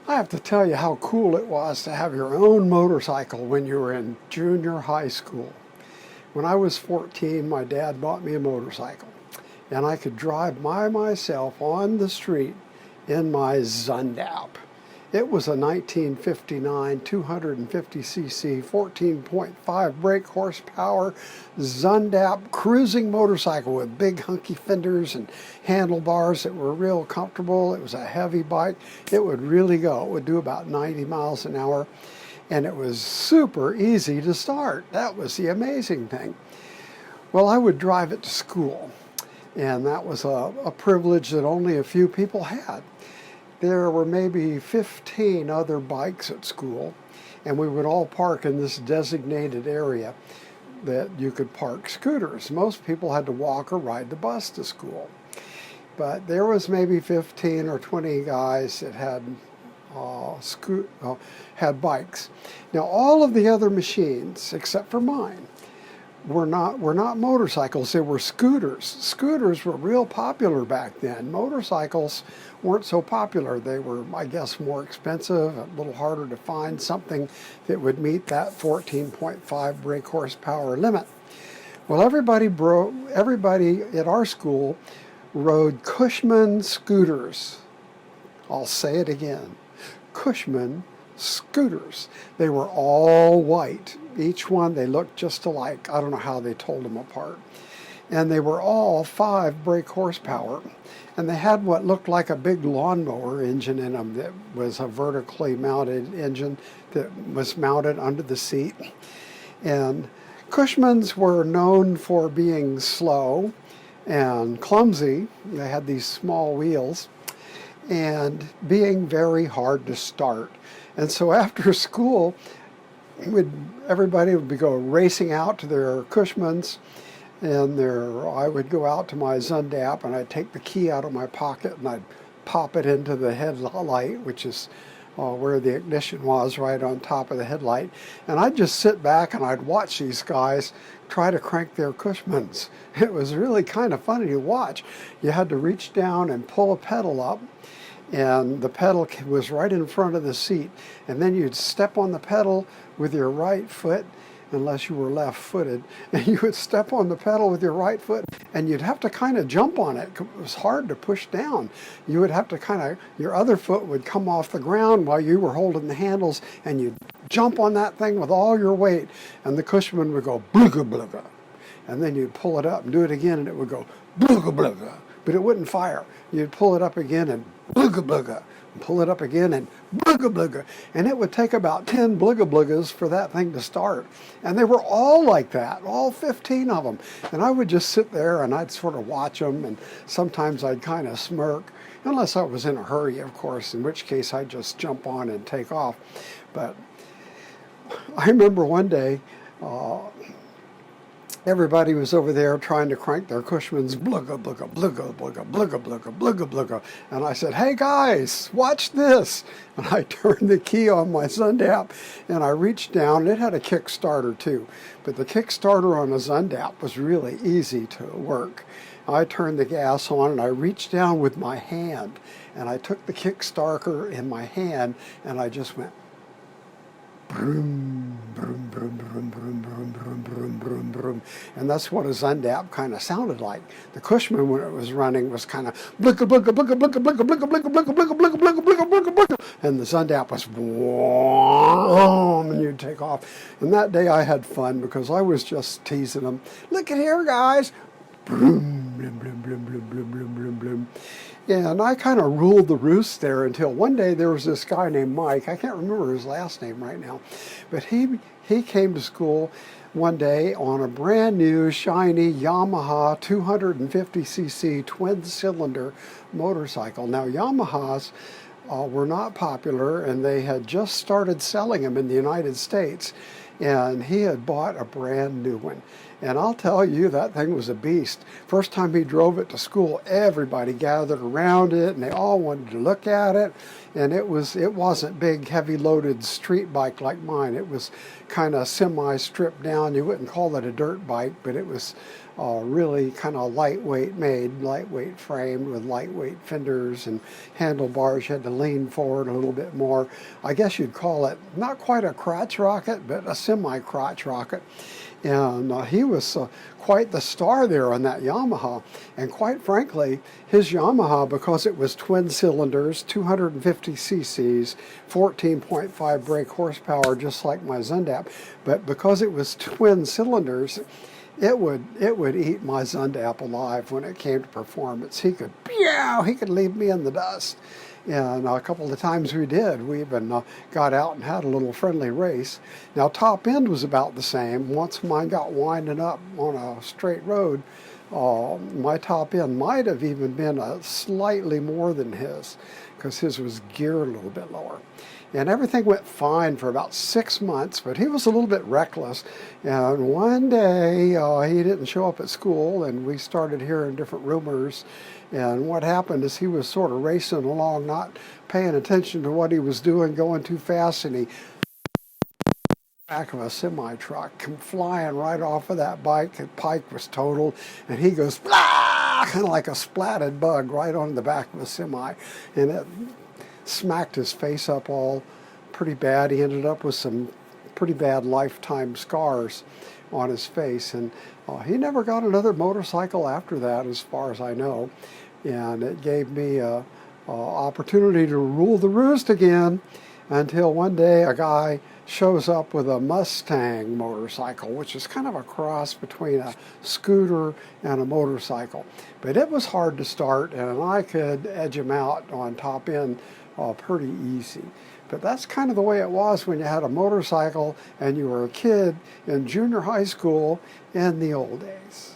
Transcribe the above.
I have to tell you how cool it was to have your own motorcycle when you were in junior high school. When I was 14, my dad bought me a motorcycle, and I could drive by myself on the street in my Zundapp. It was a 1959 250cc 14.5 brake horsepower Zundapp cruising motorcycle with big hunky fenders and handlebars that were real comfortable. It was a heavy bike. It would really go. It would do about 90 miles an hour, and it was super easy to start. That was the amazing thing. Well, I would drive it to school, and that was a privilege that only a few people had. There were maybe 15 other bikes at school, and we would all park in this designated area that you could park scooters. Most people had to walk or ride the bus to school. But there was maybe 15 or 20 guys that had bikes. Now, all of the other machines, except for mine, were not motorcycles. They were scooters. Scooters were real popular back then. Motorcycles weren't so popular. They were, I guess, more expensive, a little harder to find something that would meet that 14.5 brake horsepower limit. Well, everybody at our school rode Cushman scooters. I'll say it again. Cushman scooters. They were all white. Each one, they looked just alike. I don't know how they told them apart. And they were all 5 brake horsepower. And they had what looked like a big lawnmower engine in them that was a vertically mounted engine that was mounted under the seat. And Cushmans were known for being slow and clumsy. They had these small wheels and being very hard to start. And so after school, everybody would go racing out to their Cushmans, and I would go out to my Zundapp, and I'd take the key out of my pocket and I'd pop it into the headlight, which is where the ignition was, right on top of the headlight. And I'd just sit back and I'd watch these guys try to crank their Cushmans. It was really kind of funny to watch. You had to reach down and pull a pedal up, and the pedal was right in front of the seat. And then you'd step on the pedal with your right foot, unless you were left-footed, and you would step on the pedal with your right foot, and you'd have to kind of jump on it. It was hard to push down. You would have to your other foot would come off the ground while you were holding the handles, and you'd jump on that thing with all your weight, and the Cushman would go blugga blugga. And then you'd pull it up and do it again, and it would go blugga blugga, but it wouldn't fire. You'd pull it up again and blugga blugga, and pull it up again and blugga blugga. And it would take about 10 blugga bluggas for that thing to start. And they were all like that, all 15 of them. And I would just sit there and I'd sort of watch them, and sometimes I'd kind of smirk, unless I was in a hurry, of course, in which case I'd just jump on and take off. But I remember one day, everybody was over there trying to crank their Cushmans, blugga, blugga, blugga, blugga, blugga, blugga, blugga, blugga. And I said, "Hey guys, watch this." And I turned the key on my Zundapp, and I reached down, and it had a Kickstarter too. But the Kickstarter on a Zundapp was really easy to work. I turned the gas on, and I reached down with my hand, and I took the Kickstarter in my hand, and I just went, broom, broom, broom, broom, broom, broom, broom, broom, broom, broom. And that's what a Zundapp kind of sounded like. The Cushman, when it was running, was kind of blicka, blicka, blicka, blicka, blicka, blicka, blicka, blicka, blicka, blicka, blicka, blicka, blicka, blicka. And the Zundapp was and you'd take off. And that day I had fun because I was just teasing them. Look at here, guys. Broom, bloom, bloom, bloom, bloom, bloom, bloom, bloom, bloom. Yeah, and I kind of ruled the roost there until one day there was this guy named Mike. I can't remember his last name right now. But he came to school one day on a brand new, shiny Yamaha 250cc twin-cylinder motorcycle. Now, Yamahas were not popular, and they had just started selling them in the United States. And he had bought a brand new one. And I'll tell you, that thing was a beast. First time he drove it to school, everybody gathered around it, and they all wanted to look at it. And it wasn't big, heavy-loaded street bike like mine. It was kind of semi-stripped down. You wouldn't call it a dirt bike, but it was really kind of lightweight made, lightweight framed with lightweight fenders and handlebars. You had to lean forward a little bit more. I guess you'd call it not quite a crotch rocket, but a semi-crotch rocket. And he was quite the star there on that Yamaha. And quite frankly, his Yamaha, because it was twin cylinders, 250 cc's, 14.5 brake horsepower, just like my Zundapp, but because it was twin cylinders, it would eat my Zundapp alive when it came to performance. He could leave me in the dust. And a couple of times we did. We even got out and had a little friendly race. Now, top end was about the same. Once mine got winding up on a straight road, my top end might have even been slightly more than his, because his was geared a little bit lower. And everything went fine for about 6 months, but he was a little bit reckless. And one day he didn't show up at school, and we started hearing different rumors. And what happened is he was sort of racing along, not paying attention to what he was doing, going too fast, and he back of a semi-truck, come flying right off of that bike. The bike was totaled, and he goes, blah, kind of like a splatted bug right on the back of a semi. And it smacked his face up all pretty bad. He ended up with some pretty bad lifetime scars on his face, and he never got another motorcycle after that, as far as I know. And it gave me an opportunity to rule the roost again, until one day a guy shows up with a Mustang motorcycle, which is kind of a cross between a scooter and a motorcycle. But it was hard to start, and I could edge him out on top end pretty easy. But that's kind of the way it was when you had a motorcycle and you were a kid in junior high school in the old days.